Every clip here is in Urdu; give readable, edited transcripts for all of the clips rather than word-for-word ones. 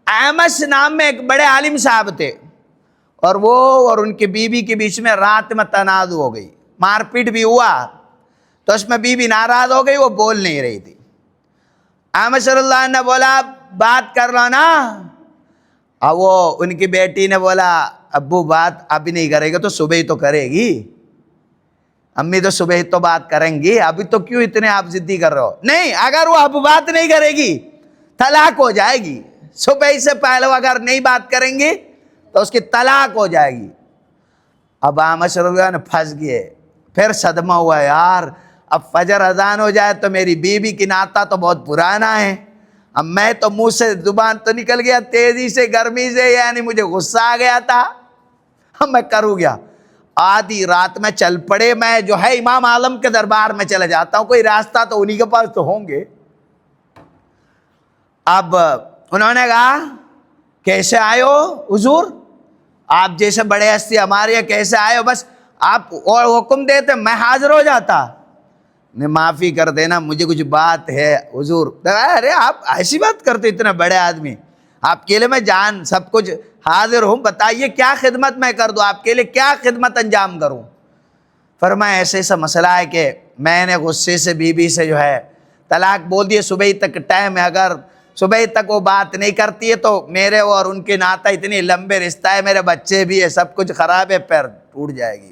اعمش نام میں ایک بڑے عالم صاحب تھے، اور وہ اور ان کی بیوی کے بیچ میں رات میں تنازع ہو گئی، مار پیٹ بھی ہوا، تو اس میں بیوی ناراض ہو گئی، وہ بول نہیں رہی تھی۔ اعمش صلی اللہ عنہ نے بولا بات کر لو نا، اور وہ ان کی بیٹی نے بولا ابو بات ابھی نہیں کرے گا تو صبح ہی تو کرے گی، امی تو صبح ہی تو بات کریں گی، ابھی تو کیوں اتنے آپ ضدی کر رہے ہو؟ نہیں، اگر وہ اب بات نہیں کرے گی طلاق ہو جائے گی، صبح سے پہلے اگر نہیں بات کریں گی تو اس کی طلاق ہو جائے گی۔ اب اعمش رضی اللہ عنہ پھنس گئے، پھر صدمہ ہوا، یار اب فجر اذان ہو جائے تو میری بیوی کی ناتا تو بہت پرانا ہے، اب میں تو منہ سے زبان تو نکل گیا تیزی سے، گرمی سے، یعنی مجھے غصہ آ گیا تھا، اب میں کروں گیا؟ آدھی رات میں چل پڑے، میں جو ہے امام عالم کے دربار میں چلا جاتا ہوں، کوئی راستہ تو انہی کے پاس تو ہوں گے۔ اب انہوں نے کہا کیسے آئے ہو حضور، آپ جیسے بڑے ہستی ہمارے یہاں کیسے آئے ہو، بس آپ اور حکم دیتے میں حاضر ہو جاتا۔ نے معافی کر دینا مجھے کچھ بات ہے حضور۔ ارے آپ ایسی بات کرتے اتنے بڑے آدمی، آپ کے لیے میں جان سب کچھ حاضر ہوں، بتائیے کیا خدمت میں کر دوں، آپ کے لیے کیا خدمت انجام کروں؟ فرمایا ایسے ایسا مسئلہ ہے کہ میں نے غصے سے بیوی سے جو ہے طلاق بول دیے، صبح تک ٹائم ہے، اگر صبح تک وہ بات نہیں کرتی ہے تو میرے اور ان کے ناتا اتنی لمبے رشتہ ہے، میرے بچے بھی ہے، سب کچھ خراب ہے، پیر ٹوٹ جائے گی،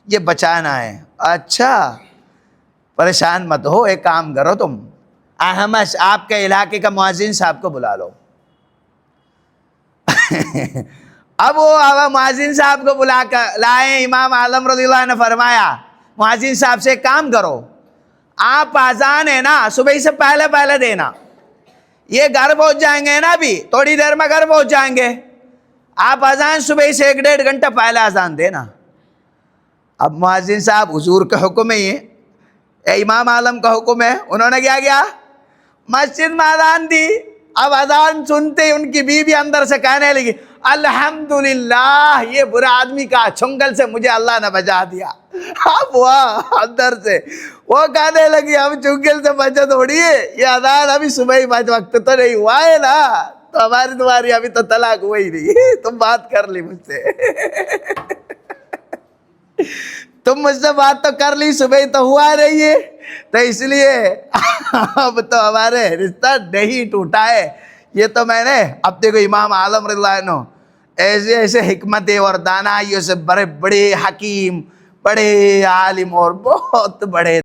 یہ بچانا ہے۔ اچھا پریشان مت ہو، ایک کام کرو تم، احمد آپ کے علاقے کا مؤذن صاحب کو بلا لو۔ اب وہ مؤذن صاحب کو بلا کر لائے، امام عالم رضی اللہ عنہ نے فرمایا مؤذن صاحب سے ایک کام کرو، آپ اذان ہے نا صبح سے پہلے پہلے دینا، یہ گھر پہنچ جائیں گے نا، ابھی تھوڑی دیر میں گھر پہنچ جائیں گے، آپ اذان صبح سے 1-1.5 گھنٹہ پہلے اذان دینا۔ اب مؤذن صاحب حضور کا حکم ہے، یہ امام عالم کا حکم ہے، انہوں نے کیا کیا، مسجد میں اذان دی۔ اب اذان سنتے ان کی بیوی اندر سے کہنے لگی الحمدللہ، یہ برا آدمی کا چنگل سے مجھے اللہ نے بچا دیا۔ اب وہ اندر سے وہ کہنے لگی اب چنگل سے بچا تھوڑی ہے، یہ اذان ابھی صبح ہی 5 وقت تو نہیں ہوا ہے نا، تو ہماری تمہاری ابھی تو طلاق ہوئی نہیں، تم بات کر لی مجھ سے، تم مجھ سے بات تو کر لی، صبح ہی تو ہوا رہی ہے، تو اس لیے اب تو ہمارے رشتہ نہیں ٹوٹا ہے۔ یہ تو میں نے اب دیکھو امام عالم رضی اللہ عنہ ایسے ایسے حکمتیں اور دانائیوں سے بڑے بڑے حکیم، بڑے عالم اور بہت بڑے